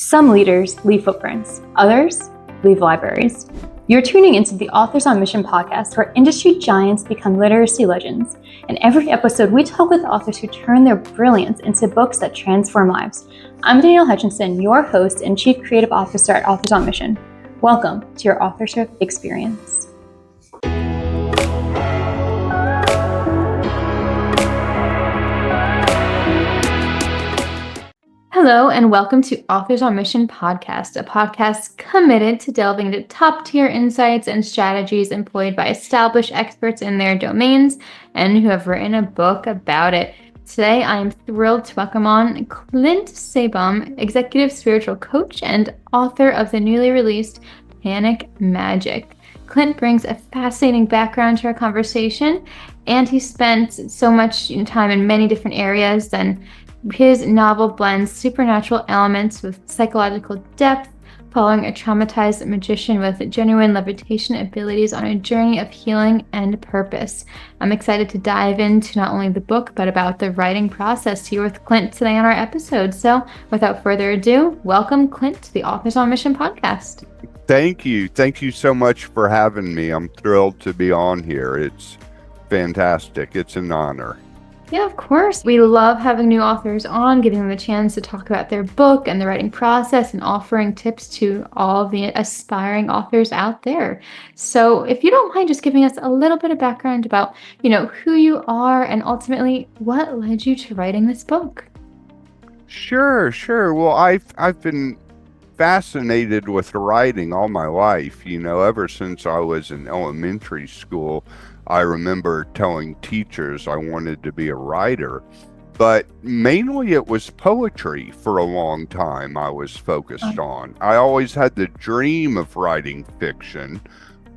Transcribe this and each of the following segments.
Some leaders leave footprints, others leave libraries. You're tuning into the Authors on Mission podcast, where industry giants become literacy legends. In every episode, we talk with authors who turn their brilliance into books that transform lives. I'm Danielle Hutchinson, your host and Chief Creative Officer at Authors on Mission. Welcome to your authorship experience. Hello, and welcome to Authors on Mission podcast, a podcast committed to delving into top-tier insights and strategies employed by established experts in their domains and who have written a book about it. Today, I am thrilled to welcome on Clint Sabom, executive spiritual coach and author of the newly released Panic Magic. Clint brings a fascinating background to our conversation, and he spent so much time in many different areas, and his novel blends supernatural elements with psychological depth, following a traumatized magician with genuine levitation abilities on a journey of healing and purpose. I'm excited to dive into not only the book, but about the writing process here with Clint today on our episode. So without further ado, welcome Clint to the Authors on Mission podcast. Thank you. Thank you so much for having me. I'm thrilled to be on here. It's fantastic. It's an honor. Yeah, of course. We love having new authors on, giving them the chance to talk about their book and the writing process and offering tips to all of the aspiring authors out there. So if you don't mind just giving us a little bit of background about, who you are and ultimately what led you to writing this book. Sure. Well, I've been fascinated with writing all my life, ever since I was in elementary school. I remember telling teachers I wanted to be a writer, but mainly it was poetry for a long time I was focused on. I always had the dream of writing fiction,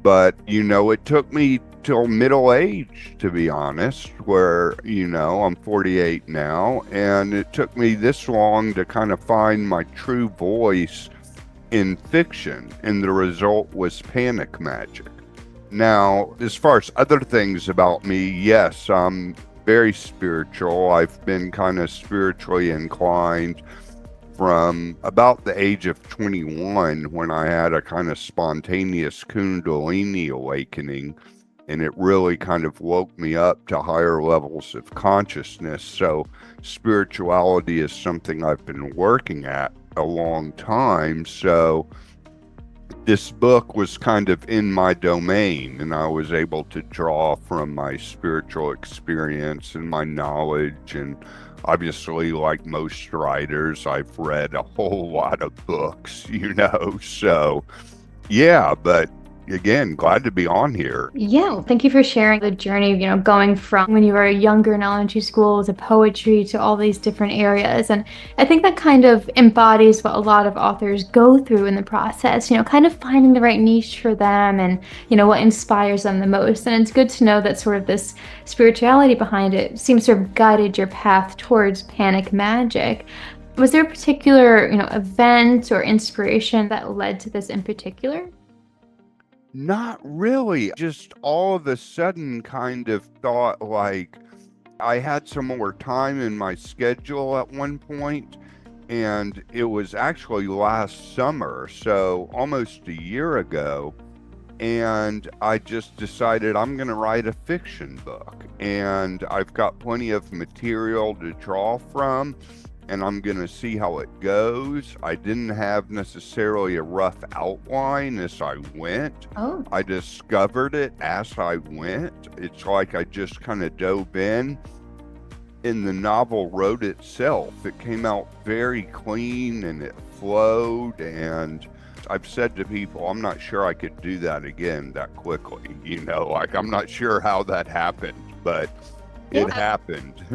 but, it took me till middle age, to be honest, where, I'm 48 now, and it took me this long to kind of find my true voice in fiction, and the result was Panic Magic. Now, as far as other things about me, yes, I'm very spiritual. I've been kind of spiritually inclined from about the age of 21, when I had a kind of spontaneous Kundalini awakening, and it really kind of woke me up to higher levels of consciousness. So spirituality is something I've been working at a long time. So this book was kind of in my domain, and I was able to draw from my spiritual experience and my knowledge. And obviously, like most writers, I've read a whole lot of books, so yeah, but again, glad to be on here. Yeah, well, thank you for sharing the journey, going from when you were younger in elementary school to poetry to all these different areas. And I think that kind of embodies what a lot of authors go through in the process, kind of finding the right niche for them and, what inspires them the most. And it's good to know that sort of this spirituality behind it seems to have guided your path towards Panic Magic. Was there a particular, event or inspiration that led to this in particular? Not really. Just all of a sudden kind of thought like I had some more time in my schedule at one point, and it was actually last summer, so almost a year ago, and I just decided I'm going to write a fiction book, and I've got plenty of material to draw from, and I'm going to see how it goes. I didn't have necessarily a rough outline as I went. Oh. I discovered it as I went. It's like I just kind of dove in, and the novel wrote itself. It came out very clean, and it flowed, and I've said to people, I'm not sure I could do that again that quickly. I'm not sure how that happened, but it happened.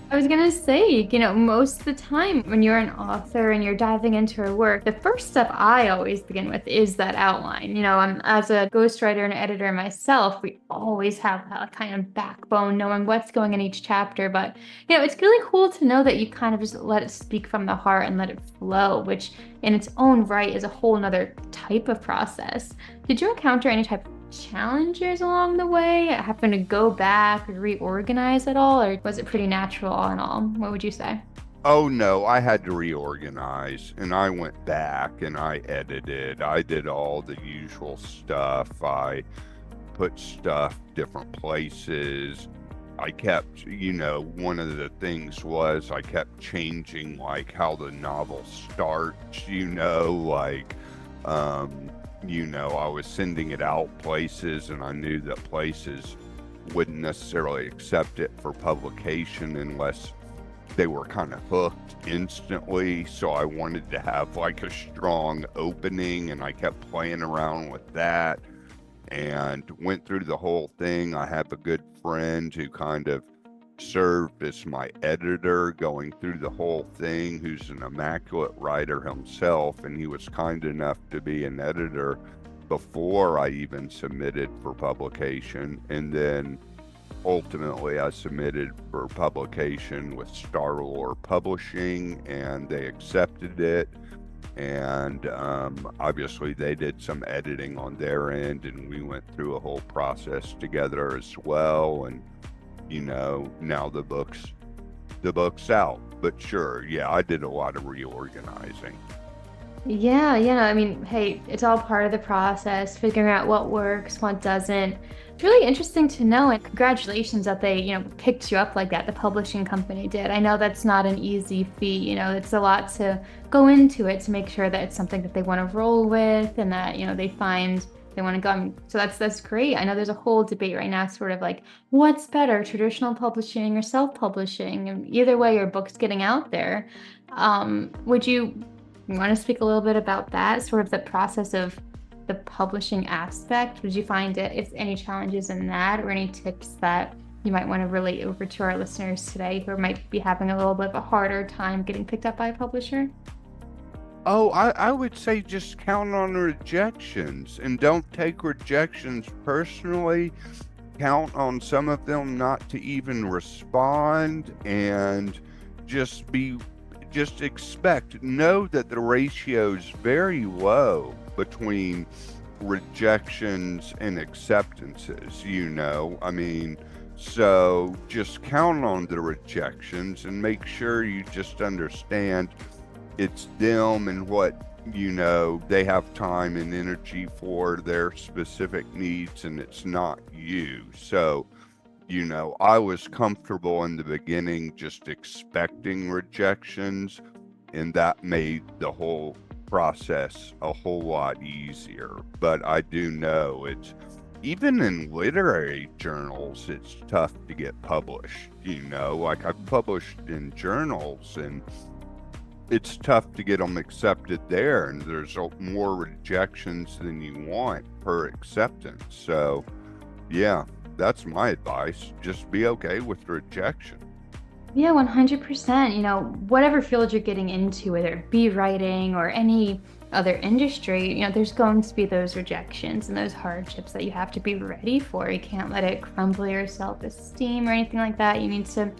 I was going to say, most of the time when you're an author and you're diving into her work, the first step I always begin with is that outline. I'm as a ghostwriter and editor myself, we always have that kind of backbone, knowing what's going in each chapter. But, it's really cool to know that you kind of just let it speak from the heart and let it flow, which in its own right is a whole nother type of process. Did you encounter any type of challenges along the way, having to go back or reorganize at all, or was it pretty natural all in all? What would you say? Oh no, I had to reorganize and I went back and I edited. I did all the usual stuff. I put stuff different places. I kept, one of the things was I kept changing like how the novel starts, um, I was sending it out places and I knew that places wouldn't necessarily accept it for publication unless they were kind of hooked instantly. So I wanted to have like a strong opening and I kept playing around with that and went through the whole thing. I have a good friend who kind of served as my editor going through the whole thing, who's an immaculate writer himself, and he was kind enough to be an editor before I even submitted for publication. And then ultimately I submitted for publication with Star Lore Publishing and they accepted it. And obviously they did some editing on their end and we went through a whole process together as well. And now the book's out. But sure, yeah, I did a lot of reorganizing. Yeah, I mean, hey, it's all part of the process, figuring out what works, what doesn't. It's really interesting to know, and congratulations that they, picked you up like that, the publishing company did. I know that's not an easy feat, it's a lot to go into it to make sure that it's something that they want to roll with and that, they find they want to go. I mean, so that's great. I know there's a whole debate right now, sort of like what's better, traditional publishing or self-publishing? And either way, your book's getting out there. Would you want to speak a little bit about that, sort of the process of the publishing aspect? Would you find if any challenges in that or any tips that you might want to relate over to our listeners today who might be having a little bit of a harder time getting picked up by a publisher? Oh, I would say just count on rejections and don't take rejections personally. Count on some of them not to even respond and just be just know that the ratio is very low between rejections and acceptances, I mean, so just count on the rejections and make sure you just understand it's them and what they have time and energy for their specific needs and it's not you. So I was comfortable in the beginning just expecting rejections, and that made the whole process a whole lot easier. But I do know it's even in literary journals, it's tough to get published. Like I've published in journals and it's tough to get them accepted there, and there's more rejections than you want per acceptance. So, yeah, that's my advice. Just be okay with rejection. Yeah, 100%. Whatever field you're getting into, whether it be writing or any other industry, there's going to be those rejections and those hardships that you have to be ready for. You can't let it crumble your self-esteem or anything like that. You need to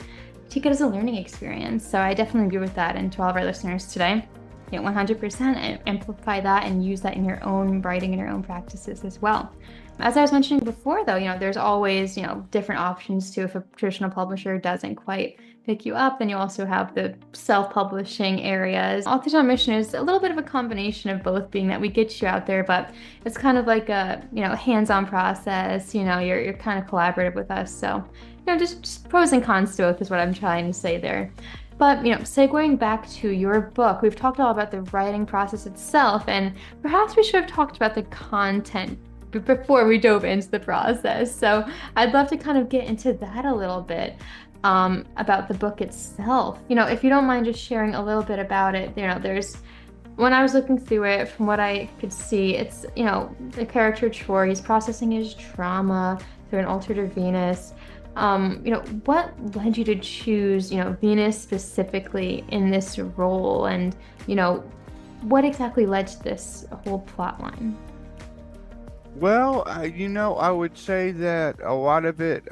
take it as a learning experience. So I definitely agree with that. And to all of our listeners today, 100% amplify that and use that in your own writing and your own practices as well. As I was mentioning before, though, there's always, different options too. If a traditional publisher doesn't quite pick you up, then you also have the self-publishing areas. Authors on Mission is a little bit of a combination of both, being that we get you out there, but it's kind of like a, hands-on process. You're kind of collaborative with us. So, just pros and cons to both is what I'm trying to say there. But, segueing back to your book, we've talked all about the writing process itself, and perhaps we should have talked about the content before we dove into the process. So I'd love to kind of get into that a little bit, about the book itself. If you don't mind just sharing a little bit about it, when I was looking through it, from what I could see, it's, the character Troy, he's processing his trauma through an altered Venus. What led you to choose, Venus specifically in this role? And, what exactly led to this whole plot line? Well, I would say that a lot of it,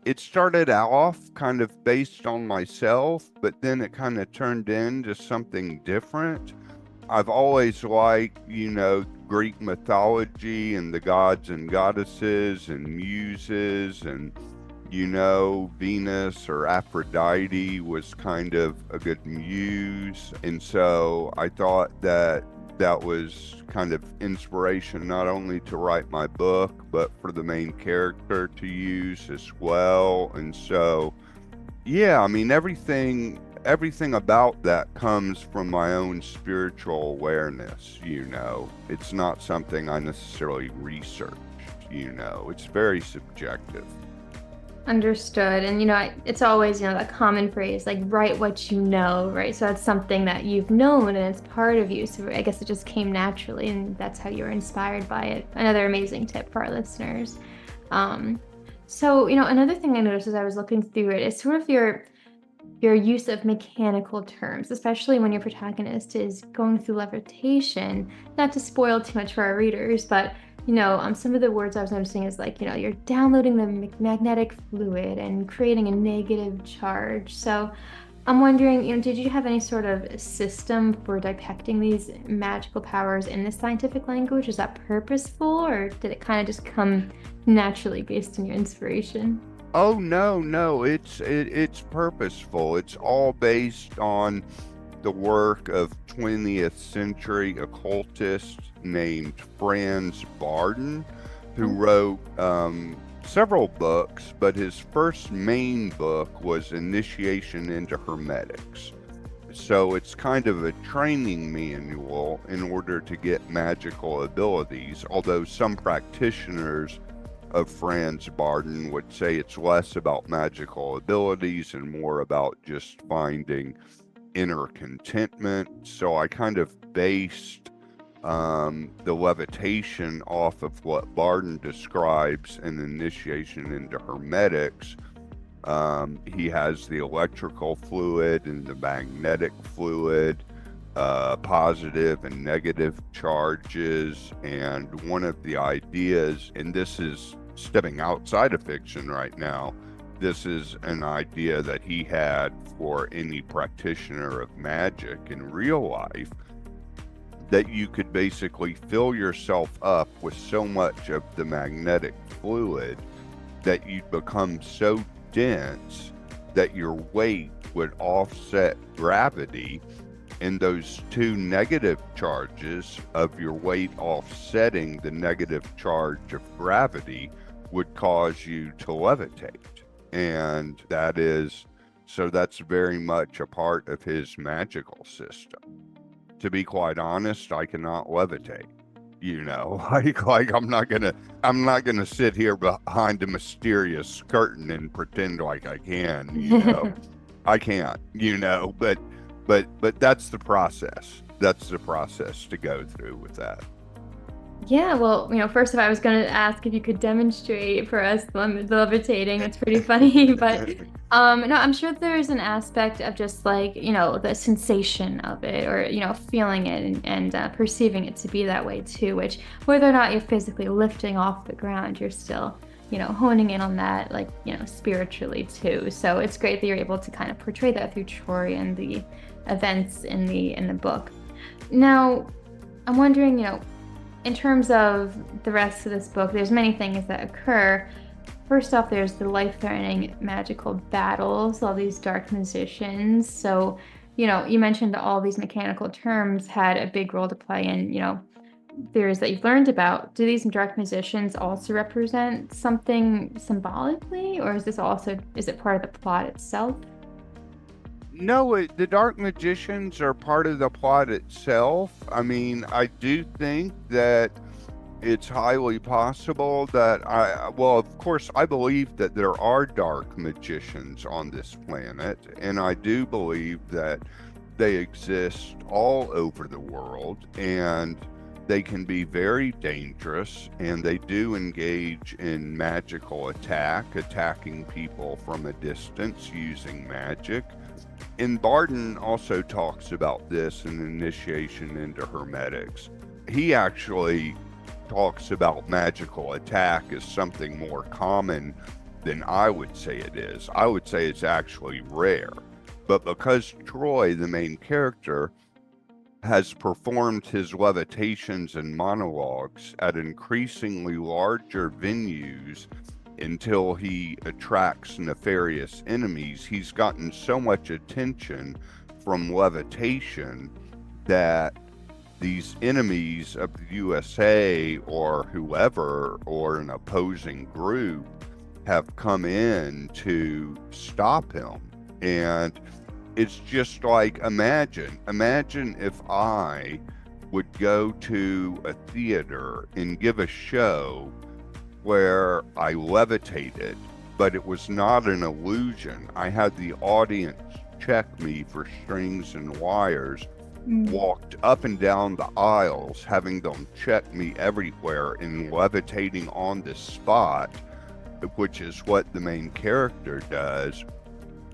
it started off kind of based on myself, but then it kind of turned into something different. I've always liked, Greek mythology and the gods and goddesses and muses and, Venus or Aphrodite was kind of a good muse. And so I thought that that was kind of inspiration not only to write my book, but for the main character to use as well. And so, yeah, I mean, everything about that comes from my own spiritual awareness. It's not something I necessarily researched. It's very subjective. Understood. And, it's always, that common phrase, like, write what you know, right? So that's something that you've known and it's part of you. So I guess it just came naturally and that's how you were inspired by it. Another amazing tip for our listeners. So, another thing I noticed as I was looking through it is sort of your use of mechanical terms, especially when your protagonist is going through levitation. Not to spoil too much for our readers, but some of the words I was noticing is like, you're downloading the magnetic fluid and creating a negative charge. So I'm wondering, did you have any sort of system for depicting these magical powers in the scientific language? Is that purposeful, or did it kind of just come naturally based on your inspiration? Oh no, no, it's purposeful. It's all based on the work of 20th century occultist named Franz Bardon, who wrote several books, but his first main book was Initiation into Hermetics. So it's kind of a training manual in order to get magical abilities, although some practitioners of Franz Bardon would say it's less about magical abilities and more about just finding inner contentment. So I kind of based the levitation off of what Bardon describes in Initiation into Hermetics. He has the electrical fluid and the magnetic fluid, positive and negative charges. And one of the ideas, and this is stepping outside of fiction right now, this is an idea that he had for any practitioner of magic in real life, that you could basically fill yourself up with so much of the magnetic fluid that you'd become so dense that your weight would offset gravity, and those two negative charges of your weight offsetting the negative charge of gravity would cause you to levitate. And that's very much a part of his magical system. To be quite honest, I cannot levitate. Like I'm not gonna sit here behind a mysterious curtain and pretend like I can. I can't. But that's the process. That's the process to go through with that. Yeah, well, first of all, I was going to ask if you could demonstrate for us the levitating. It's pretty funny, but no, I'm sure there's an aspect of just like, the sensation of it, or, feeling it and perceiving it to be that way too, which whether or not you're physically lifting off the ground, you're still, honing in on that, like, spiritually too. So it's great that you're able to kind of portray that through Troy and the events in the book. Now, I'm wondering, in terms of the rest of this book, there's many things that occur. First off, there's the life-threatening magical battles, all these dark musicians. So, you mentioned that all these mechanical terms had a big role to play in, theories that you've learned about. Do these dark musicians also represent something symbolically, or is it part of the plot itself? No, the Dark Magicians are part of the plot itself. I mean, I do think that it's highly possible that well, of course, I believe that there are dark magicians on this planet, and I do believe that they exist all over the world, and they can be very dangerous, and they do engage in magical attacking people from a distance using magic. And Bardon also talks about this in Initiation into Hermetics. He actually talks about magical attack as something more common than I would say it is. I would say it's actually rare. But because Troy, the main character, has performed his levitations and monologues at increasingly larger venues until he attracts nefarious enemies. He's gotten so much attention from levitation that these enemies of the USA or whoever or an opposing group have come in to stop him. And it's just like, imagine if I would go to a theater and give a show where I levitated, but it was not an illusion. I had the audience check me for strings and wires, walked up and down the aisles, having them check me everywhere and levitating on the spot, which is what the main character does.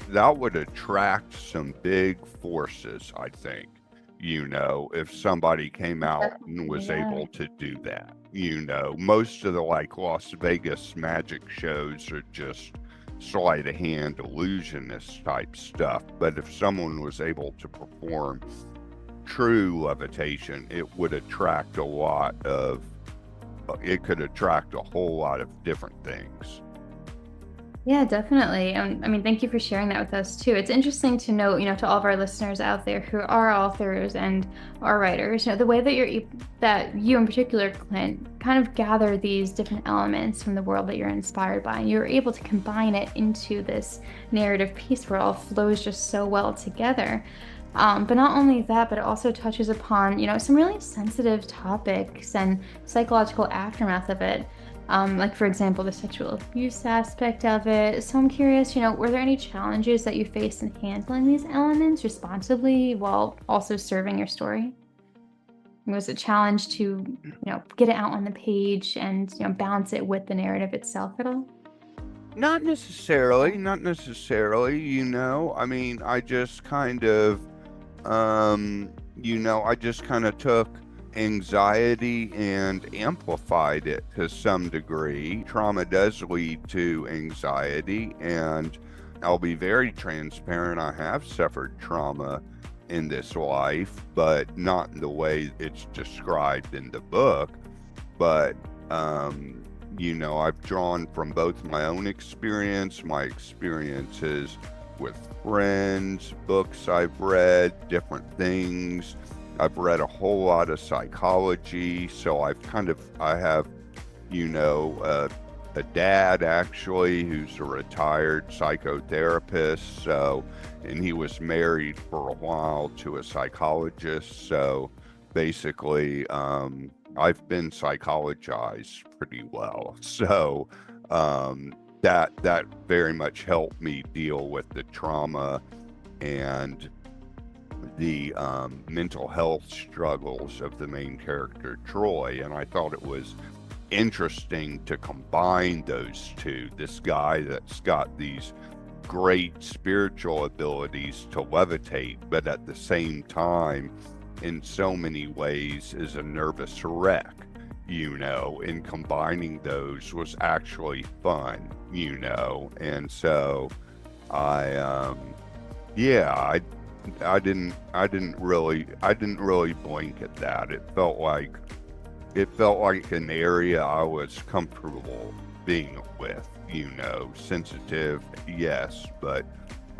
That would attract some big forces, I think, if somebody came out and was able to do that. Most of the Las Vegas magic shows are just sleight of hand illusionist type stuff. But if someone was able to perform true levitation, it would attract it could attract a whole lot of different things. Yeah, definitely. Thank you for sharing that with us too. It's interesting to note, to all of our listeners out there who are authors and are writers, the way that you in particular, Clint, kind of gather these different elements from the world that you're inspired by, and you're able to combine it into this narrative piece where it all flows just so well together. But not only that, but it also touches upon, some really sensitive topics and psychological aftermath of it. Like, for example, the sexual abuse aspect of it. So I'm curious, were there any challenges that you faced in handling these elements responsibly while also serving your story? Was it a challenge to, get it out on the page and, balance it with the narrative itself at all? Not necessarily. I just kind of, took anxiety and amplified it to some degree. Trauma does lead to anxiety, and I'll be very transparent. I have suffered trauma in this life, but not in the way it's described in the book. But, I've drawn from both my own experience, my experiences with friends, books I've read, different things. I've read a whole lot of psychology, so I have, a dad actually who's a retired psychotherapist, and he was married for a while to a psychologist, so basically, I've been psychologized pretty well, so that very much helped me deal with the trauma and the mental health struggles of the main character, Troy. And I thought it was interesting to combine those two. This guy that's got these great spiritual abilities to levitate, but at the same time, in so many ways, is a nervous wreck, and combining those was actually fun, and so I didn't really blink at that. It felt like an area I was comfortable being with, sensitive, yes, but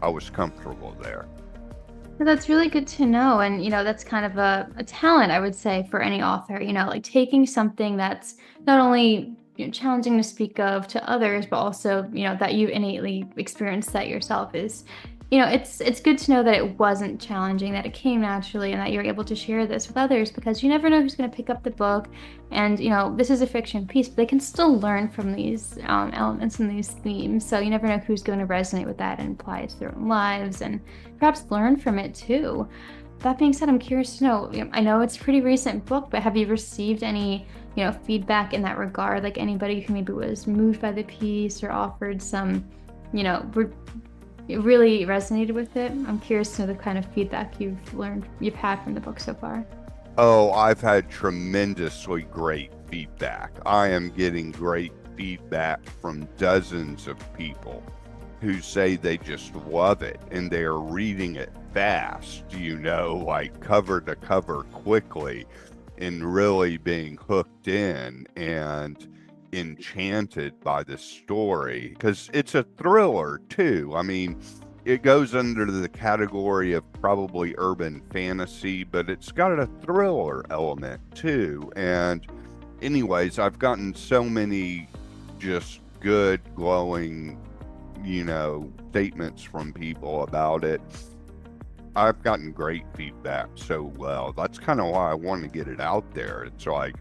I was comfortable there. That's really good to know. And, that's kind of a talent, I would say, for any author, like taking something that's not only challenging to speak of to others, but also, that you innately experience that yourself is, it's good to know that it wasn't challenging, that it came naturally, and that you're able to share this with others, because you never know who's going to pick up the book. And, this is a fiction piece, but they can still learn from these elements and these themes. So you never know who's going to resonate with that and apply it to their own lives and perhaps learn from it too. That being said, I'm curious to know, I know it's a pretty recent book, but have you received any, feedback in that regard? Like anybody who maybe was moved by the piece or offered some, it really resonated with it? I'm curious to know the kind of feedback you've had from the book so far. Oh, I've had tremendously great feedback. I am getting great feedback from dozens of people who say they just love it and they're reading it fast, like cover to cover quickly and really being hooked in. And enchanted by the story, because it's a thriller too. I mean, it goes under the category of probably urban fantasy, but it's got a thriller element too. And anyways, I've gotten so many just good, glowing, statements from people about it. I've gotten great feedback. So, well, that's kind of why I want to get it out there. It's like,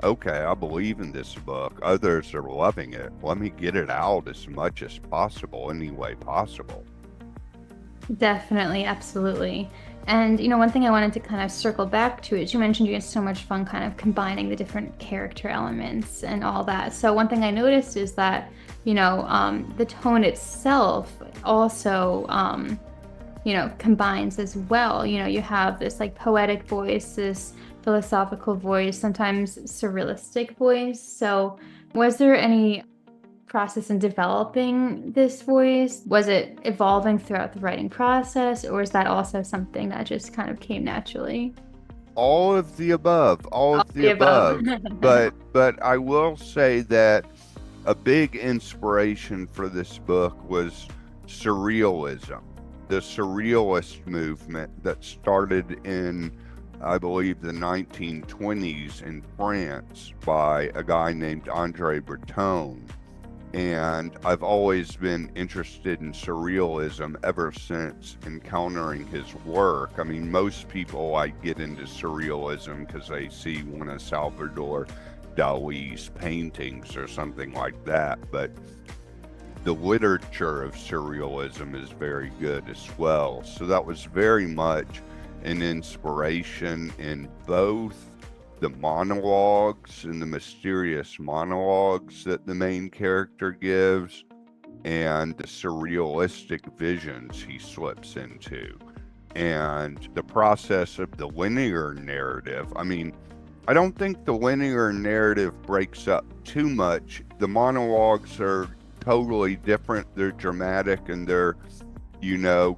okay, I believe in this book. Others are loving it. Let me get it out as much as possible, any way possible. Definitely, absolutely. And, one thing I wanted to kind of circle back to is you mentioned you had so much fun kind of combining the different character elements and all that. So one thing I noticed is that, the tone itself also, combines as well. You have this like poetic voice, this philosophical voice, sometimes surrealistic voice. So was there any process in developing this voice? Was it evolving throughout the writing process, or is that also something that just kind of came naturally? All of the above, all All of the the above. above. But I will say that a big inspiration for this book was surrealism, the surrealist movement that started in, I believe, the 1920s in France by a guy named Andre Breton. And I've always been interested in surrealism ever since encountering his work. I mean, most people like get into surrealism because they see one of Salvador Dali's paintings or something like that. But the literature of surrealism is very good as well. So that was very much an inspiration in both the monologues and the mysterious monologues that the main character gives, and the surrealistic visions he slips into. And the process of the linear narrative, I mean, I don't think the linear narrative breaks up too much. The monologues are totally different. They're dramatic and they're,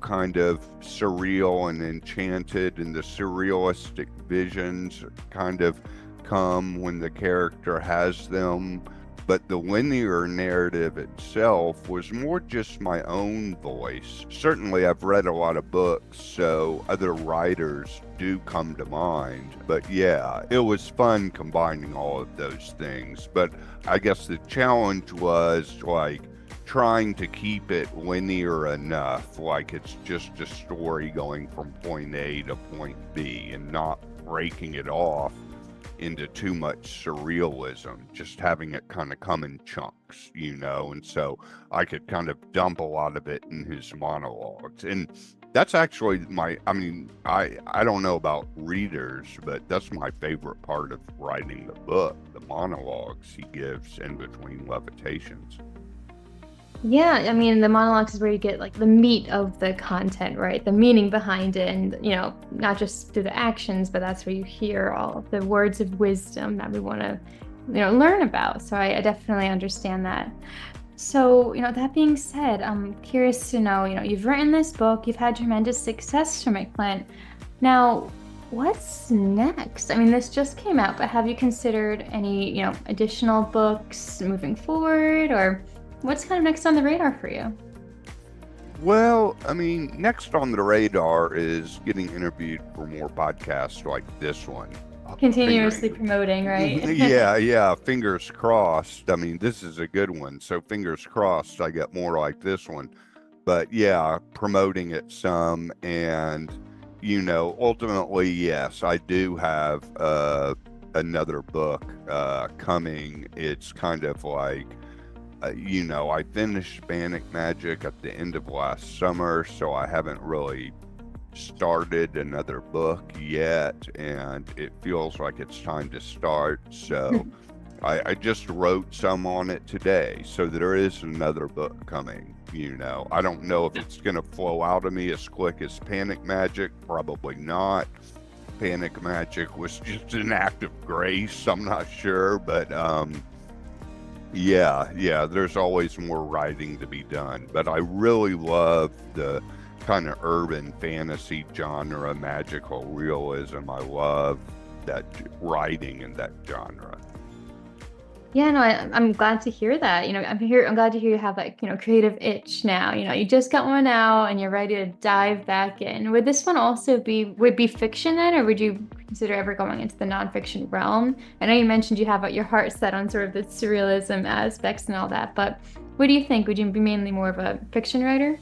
kind of surreal and enchanted, and the surrealistic visions kind of come when the character has them. But the linear narrative itself was more just my own voice. Certainly, I've read a lot of books, so other writers do come to mind. But yeah, it was fun combining all of those things. But I guess the challenge was like trying to keep it linear enough, like it's just a story going from point A to point B, and not breaking it off into too much surrealism, just having it kind of come in chunks, and so I could kind of dump a lot of it in his monologues. And that's actually I don't know about readers, but that's my favorite part of writing the book, the monologues he gives in between levitations. Yeah, I mean, the monologues is where you get like the meat of the content, right? The meaning behind it, and not just through the actions, but that's where you hear all of the words of wisdom that we want to, learn about. So I definitely understand that. So, that being said, I'm curious to know, you've written this book, you've had tremendous success from it, Clint. Now, what's next? I mean, this just came out, but have you considered any, additional books moving forward, or what's kind of next on the radar for you? Well, I mean, next on the radar is getting interviewed for more podcasts like this one. Continuously promoting, right? Yeah, fingers crossed. I mean, this is a good one, so fingers crossed I get more like this one. But yeah, promoting it some, and ultimately, yes, I do have another book coming. It's kind of like, I finished Bannock Magic at the end of last summer, so I haven't really started another book yet, and it feels like it's time to start. So I just wrote some on it today, so there is another book coming. I don't know if it's going to flow out of me as quick as Panic Magic. Probably not. Panic Magic was just an act of grace. I'm not sure, but yeah, there's always more writing to be done. But I really love the kind of urban fantasy genre, magical realism. I love that writing in that genre. Yeah, no, I'm glad to hear that. I'm glad to hear you have that, creative itch now. You just got one out and you're ready to dive back in. Would this one also would be fiction then, or would you consider ever going into the nonfiction realm? I know you mentioned you have your heart set on sort of the surrealism aspects and all that, but what do you think? Would you be mainly more of a fiction writer?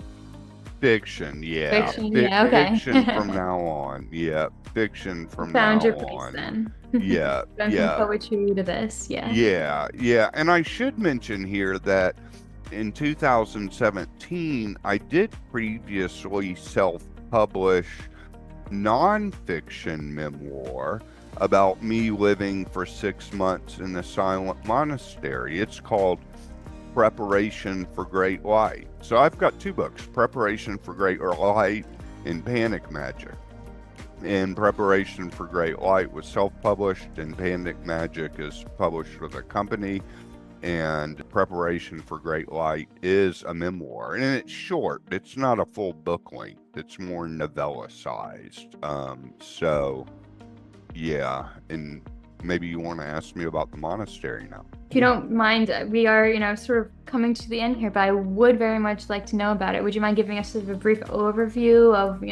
Fiction, yeah. Fiction, yeah, okay. Fiction from now on. Yeah, fiction You from found now your place on. then. Yeah, Done some yeah, poetry to this, yeah. yeah, yeah. And I should mention here that in 2017, I did previously self-publish nonfiction memoir about me living for 6 months in a silent monastery. It's called Preparation for Great Light. So I've got two books, Preparation for Great Light and Panic Magic. And Preparation for Great Light was self-published, and Panic Magic is published with a company. And Preparation for Great Light is a memoir, and it's short. It's not a full book length. It's more novella sized. So yeah, and maybe you want to ask me about the monastery now. If you don't mind, we are, sort of coming to the end here, but I would very much like to know about it. Would you mind giving us sort of a brief overview of,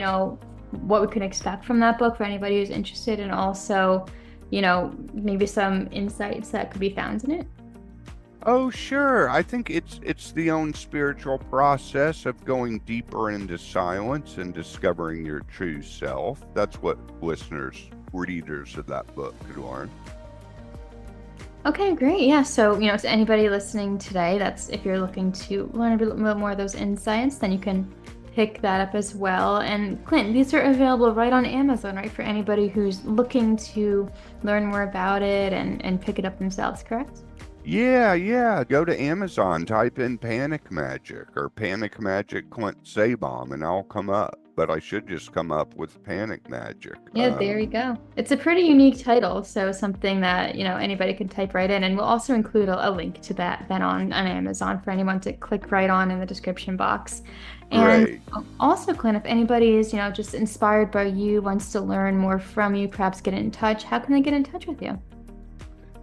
what we can expect from that book for anybody who's interested, and also, maybe some insights that could be found in it? Oh, sure. I think it's the own spiritual process of going deeper into silence and discovering your true self. That's what listeners, readers of that book could learn. Okay, great. Yeah. So, to anybody listening today, that's if you're looking to learn a bit more of those insights, then you can pick that up as well. And Clint, these are available right on Amazon, right? For anybody who's looking to learn more about it and pick it up themselves, correct? Yeah. Go to Amazon, type in Panic Magic or Panic Magic Clint Sabom, and I'll come up. But I should just come up with Panic Magic. Yeah, there you go. It's a pretty unique title, so something that, anybody can type right in. And we'll also include a link to that then on Amazon for anyone to click right on in the description box. And Great. also, Clint, if anybody is, just inspired by you, wants to learn more from you, perhaps get in touch, how can they get in touch with you?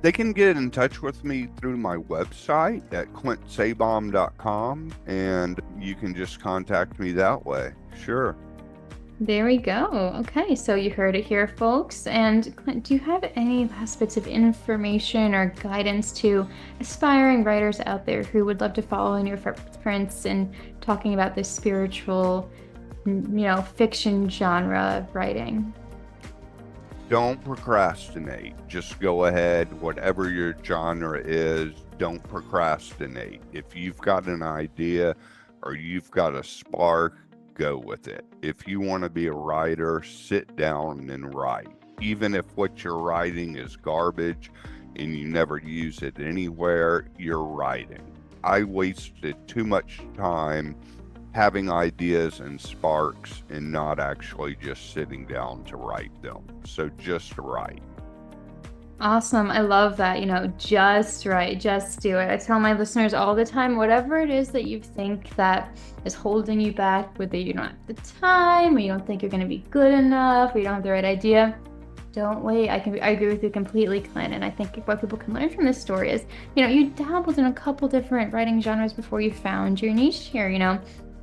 They can get in touch with me through my website at clintsabom.com, and you can just contact me that way. Sure. There we go. Okay, so you heard it here, folks. And Clint, do you have any last bits of information or guidance to aspiring writers out there who would love to follow in your footprints and talking about this spiritual, fiction genre of writing? Don't procrastinate. Just go ahead, whatever your genre is, don't procrastinate. If you've got an idea or you've got a spark, go with it. If you want to be a writer, sit down and write. Even if what you're writing is garbage and you never use it anywhere, you're writing. I wasted too much time having ideas and sparks and not actually just sitting down to write them. So just write. Awesome. I love that. Just right. Just do it. I tell my listeners all the time, whatever it is that you think that is holding you back, whether you don't have the time or you don't think you're going to be good enough or you don't have the right idea, don't wait. I agree with you completely, Clint. And I think what people can learn from this story is, you dabbled in a couple different writing genres before you found your niche here,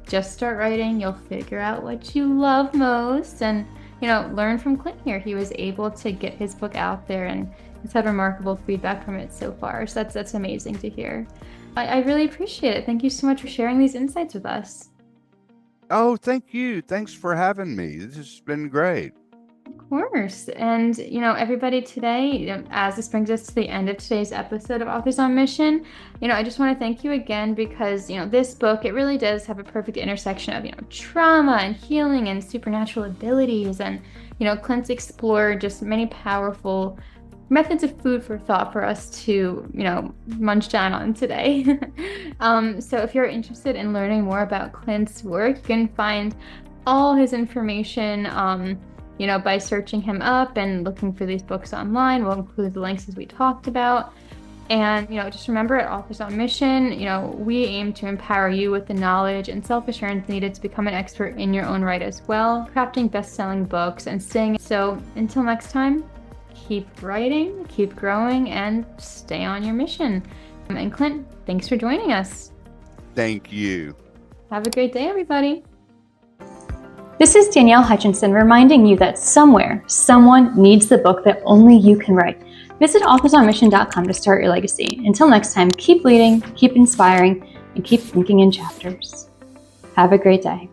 Just start writing. You'll figure out what you love most and, learn from Clint here. He was able to get his book out there and he's had remarkable feedback from it so far. So that's amazing to hear. I really appreciate it. Thank you so much for sharing these insights with us. Oh, thank you. Thanks for having me. This has been great. Of course. And, everybody today, as this brings us to the end of today's episode of Authors on Mission, I just want to thank you again because, this book, it really does have a perfect intersection of, trauma and healing and supernatural abilities. And, Clint's explored just many powerful methods of food for thought for us to, munch down on today. So if you're interested in learning more about Clint's work, you can find all his information, by searching him up and looking for these books online. We'll include the links as we talked about. And, just remember at Authors on Mission, we aim to empower you with the knowledge and self-assurance needed to become an expert in your own right as well, crafting best-selling books and staying. So until next time, keep writing, keep growing, and stay on your mission. And Clint, thanks for joining us. Thank you. Have a great day, everybody. This is Danielle Hutchinson reminding you that somewhere, someone needs the book that only you can write. Visit authorsonmission.com to start your legacy. Until next time, keep leading, keep inspiring, and keep thinking in chapters. Have a great day.